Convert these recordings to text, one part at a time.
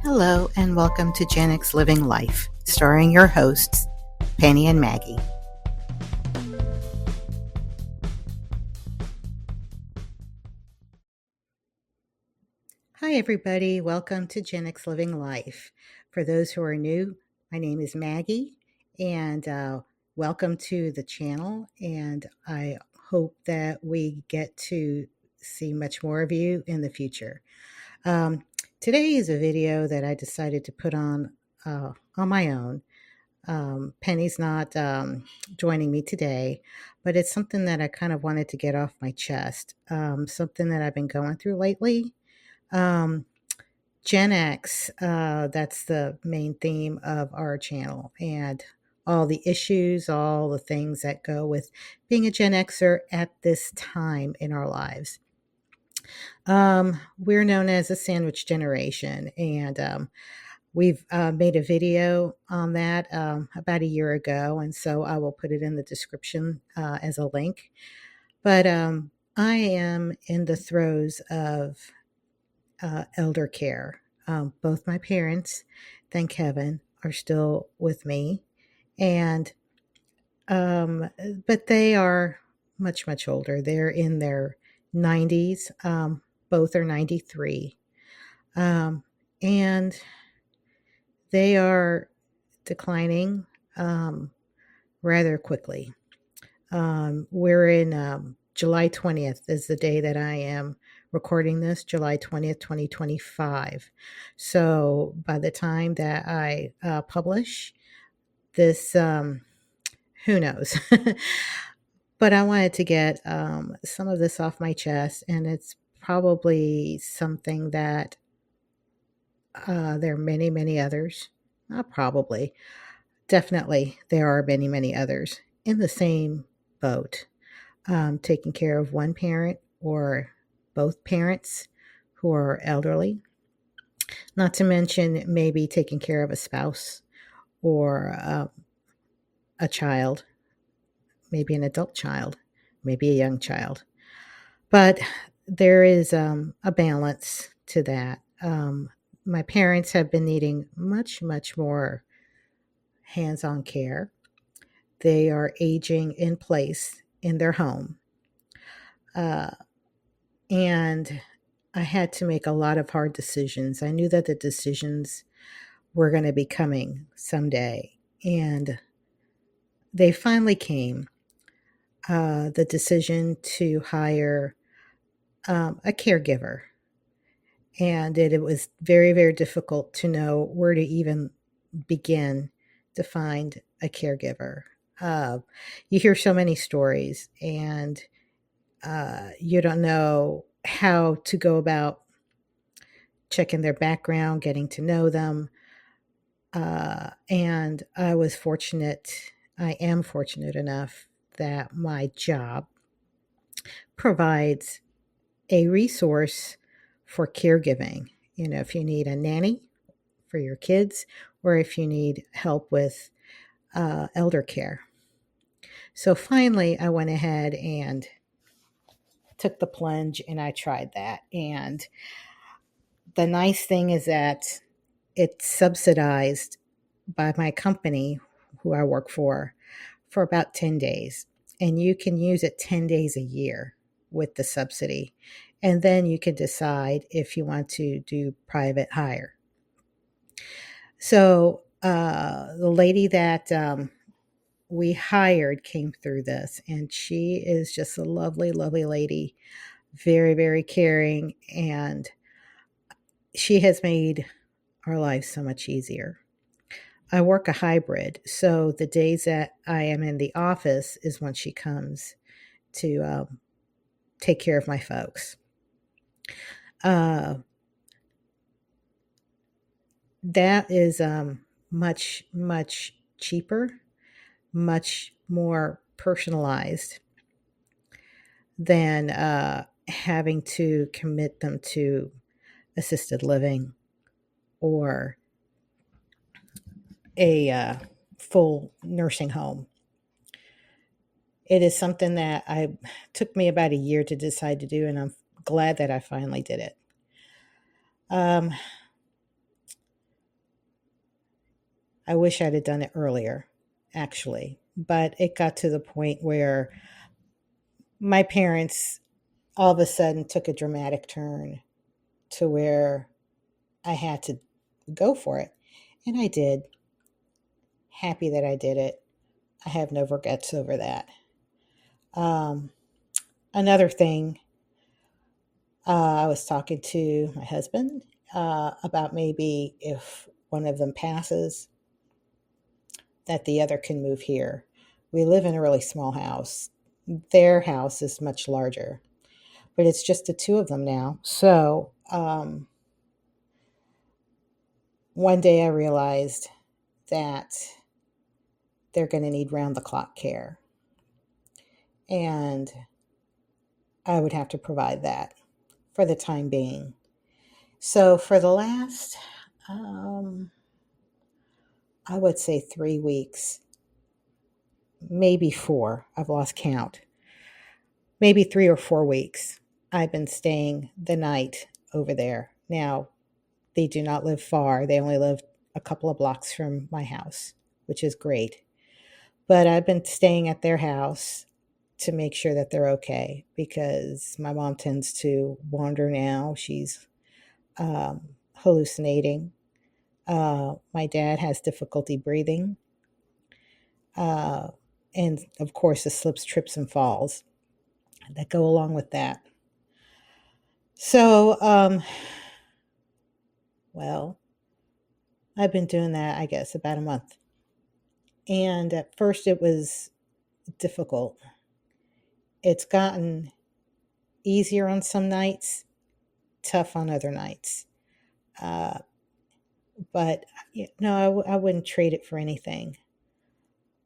Hello, and welcome to Gen X Living Life, starring your hosts, Penny and Maggie. Hi, everybody. Welcome to Gen X Living Life. For those who are new, my name is Maggie, and welcome to the channel. And I hope that we get to see much more of you in the future. Today is a video that I decided to put on my own. Penny's not joining me today, but it's something that I kind of wanted to get off my chest. Something that I've been going through lately. Um, Gen X, that's the main theme of our channel, and all the issues, all the things that go with being a Gen Xer at this time in our lives. We're known as a sandwich generation, and we've made a video on that about a year ago, and so I will put it in the description as a link. But I am in the throes of elder care. Both my parents, thank heaven, are still with me, and but they are much, much older. They're in their 90s. Both are 93. And they are declining rather quickly. We're in July 20th is the day that I am recording this, July 20th, 2025. So by the time that I publish this, who knows? But I wanted to get some of this off my chest, and it's probably something that there are many, many others. Not probably. Definitely, there are many, many others in the same boat, taking care of one parent or both parents who are elderly, not to mention maybe taking care of a spouse or a child, maybe an adult child, maybe a young child. But there is a balance to that. My parents have been needing much, much more hands on care. They are aging in place in their home. And I had to make a lot of hard decisions. I knew that the decisions were going to be coming someday. And they finally came. The decision to hire a caregiver. And it was very, very difficult to know where to even begin to find a caregiver. You hear so many stories, and you don't know how to go about checking their background, getting to know them. And I am fortunate enough that my job provides a resource for caregiving. You know, if you need a nanny for your kids, or if you need help with elder care. So finally, I went ahead and took the plunge, and I tried that. And the nice thing is that it's subsidized by my company, who I work for about 10 days. And you can use it 10 days a year with the subsidy. And then you can decide if you want to do private hire. So the lady that we hired came through this, and she is just a lovely, lovely lady, very, very caring, and she has made our lives so much easier. I work a hybrid, so the days that I am in the office is when she comes to take care of my folks. That is much, much cheaper, much more personalized than having to commit them to assisted living or a full nursing home. It is something that took me about a year to decide to do, and I'm glad that I finally did it. I wish I'd have done it earlier, actually. But it got to the point where my parents all of a sudden took a dramatic turn to where I had to go for it. And I did. Happy that I did it. I have no regrets over that. Um, Another thing, I was talking to my husband about maybe if one of them passes, that the other can move here. We live in a really small house. Their house is much larger, but it's just the two of them now. So one day I realized that they're going to need round the clock care. And I would have to provide that for the time being. So for the last, I would say 3 weeks, maybe 4, I've lost count, maybe 3 or 4 weeks, I've been staying the night over there. Now, they do not live far. They only live a couple of blocks from my house, which is great. But I've been staying at their house to make sure that they're okay because my mom tends to wander now. She's hallucinating. My dad has difficulty breathing. And of course, the slips, trips, and falls that go along with that. So, well, I've been doing that, I guess, about a month. And at first, it was difficult. It's gotten easier on some nights, tough on other nights. Uh, but no, I wouldn't trade it for anything.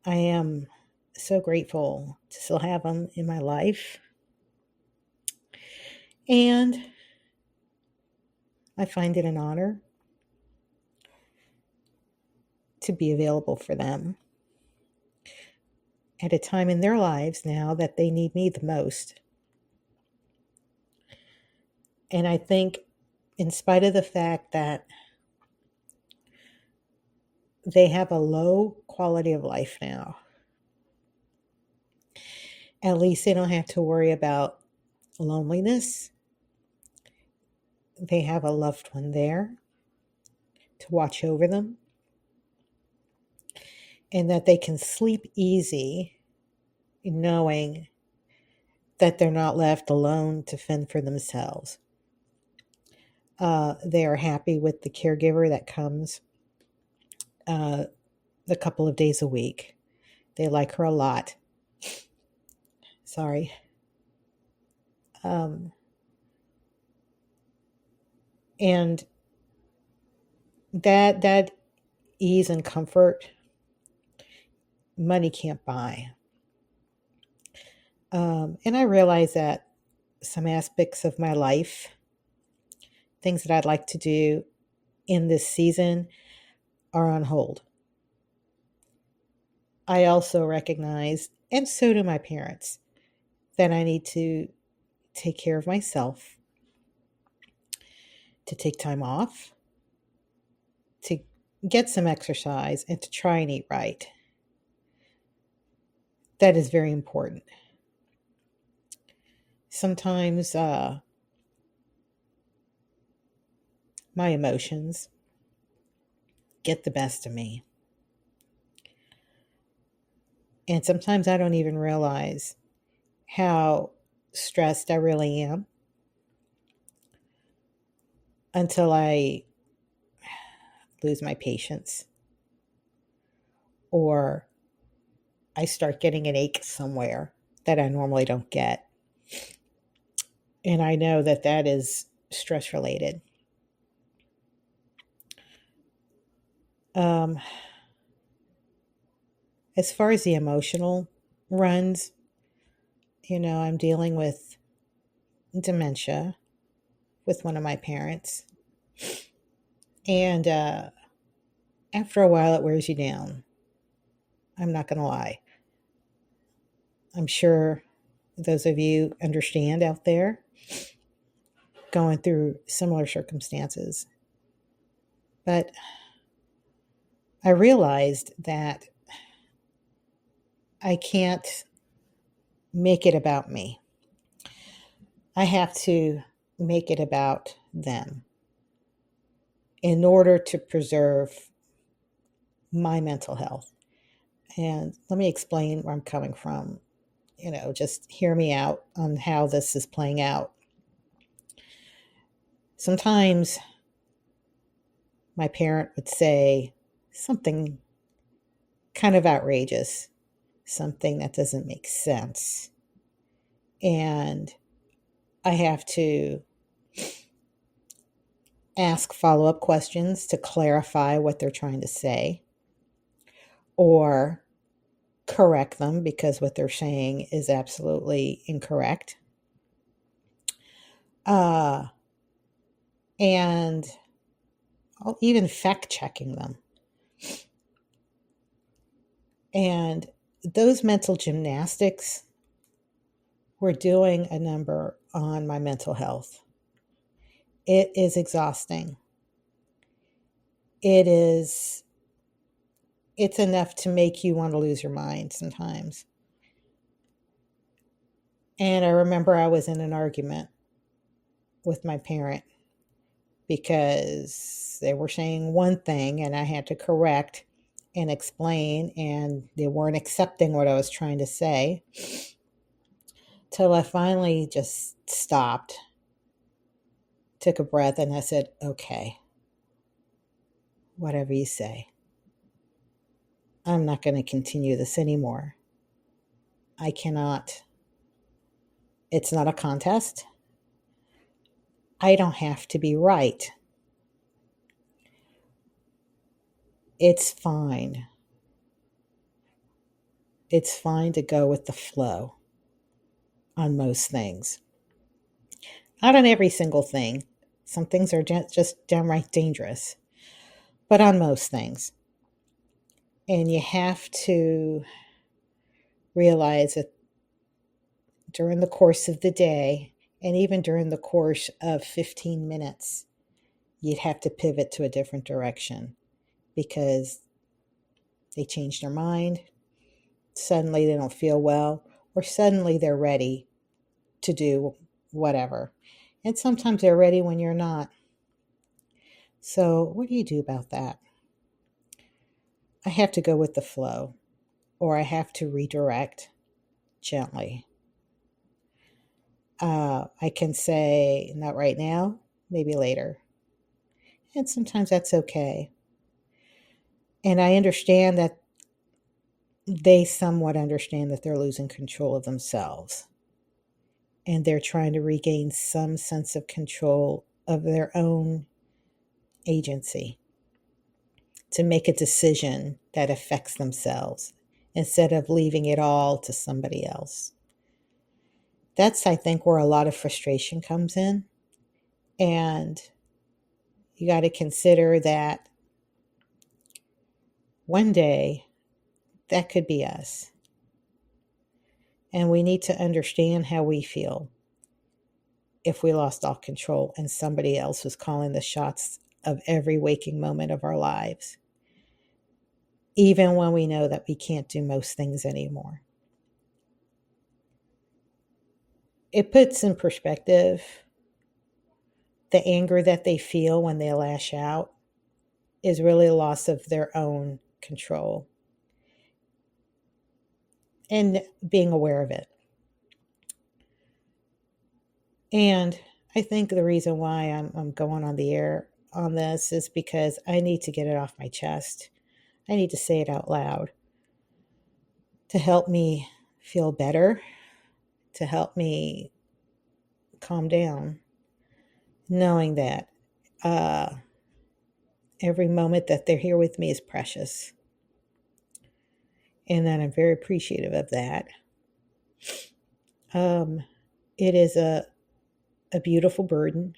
I am so grateful to still have them in my life. And I find it an honor to be available for them at a time in their lives now that they need me the most. And I think, in spite of the fact that they have a low quality of life now, at least they don't have to worry about loneliness. They have a loved one there to watch over them, and that they can sleep easy knowing that they're not left alone to fend for themselves. They are happy with the caregiver that comes a couple of days a week. They like her a lot. Sorry. And that ease and comfort, money can't buy. And I realize that some aspects of my life, things that I'd like to do in this season, are on hold. I also recognize, and so do my parents, that I need to take care of myself, to take time off, to get some exercise, and to try and eat right. That is very important. Sometimes my emotions get the best of me. And sometimes I don't even realize how stressed I really am until I lose my patience or I start getting an ache somewhere that I normally don't get. And I know that that is stress related. As far as the emotional runs, I'm dealing with dementia with one of my parents. And after a while, it wears you down. I'm not going to lie. I'm sure those of you understand out there going through similar circumstances. But I realized that I can't make it about me. I have to make it about them in order to preserve my mental health. And let me explain where I'm coming from. Just hear me out on how this is playing out. Sometimes my parent would say something kind of outrageous, something that doesn't make sense. And I have to ask follow up questions to clarify what they're trying to say or correct them because what they're saying is absolutely incorrect. Uh, and even fact checking them. And those mental gymnastics were doing a number on my mental health. It is exhausting. It's enough to make you want to lose your mind sometimes. And I remember I was in an argument with my parent because they were saying one thing and I had to correct and explain, and they weren't accepting what I was trying to say. Till I finally just stopped, took a breath, and I said, okay, whatever you say. I'm not going to continue this anymore. I cannot. It's not a contest. I don't have to be right. It's fine. It's fine to go with the flow on most things. Not on every single thing. Some things are just downright dangerous, but on most things. And you have to realize that during the course of the day, and even during the course of 15 minutes, you'd have to pivot to a different direction because they change their mind, suddenly they don't feel well, or suddenly they're ready to do whatever. And sometimes they're ready when you're not. So, what do you do about that? I have to go with the flow, or I have to redirect gently. I can say, not right now, maybe later. And sometimes that's okay. And I understand that they somewhat understand that they're losing control of themselves. And they're trying to regain some sense of control of their own agency to make a decision that affects themselves instead of leaving it all to somebody else. That's, I think, where a lot of frustration comes in. And you got to consider that one day that could be us. And we need to understand how we feel if we lost all control and somebody else was calling the shots of every waking moment of our lives, even when we know that we can't do most things anymore. It puts in perspective the anger that they feel when they lash out is really a loss of their own control and being aware of it. And I think the reason why I'm going on the air on this is because I need to get it off my chest. I need to say it out loud to help me feel better, to help me calm down, knowing that every moment that they're here with me is precious. And that I'm very appreciative of that. It is a beautiful burden.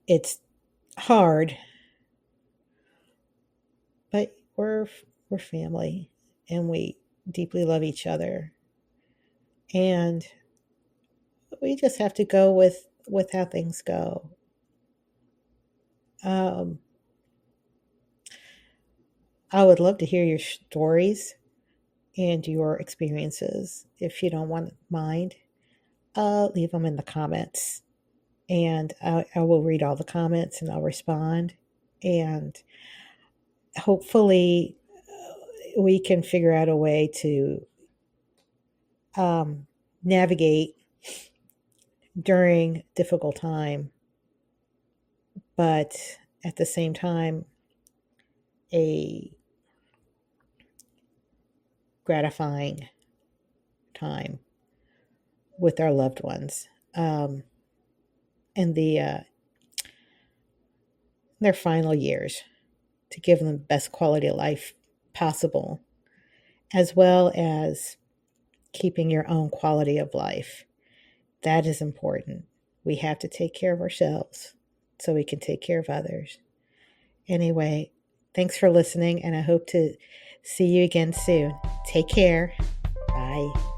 It's hard, but we're family and we deeply love each other. And we just have to go with, how things go. I would love to hear your stories and your experiences. If you don't want mind, leave them in the comments, and I will read all the comments and I'll respond. And hopefully, we can figure out a way to navigate during difficult time, but at the same time, a gratifying time with our loved ones, in their final years, to give them the best quality of life possible, as well as keeping your own quality of life. That is important. We have to take care of ourselves so we can take care of others. Anyway, thanks for listening, and I hope to see you again soon. Take care. Bye.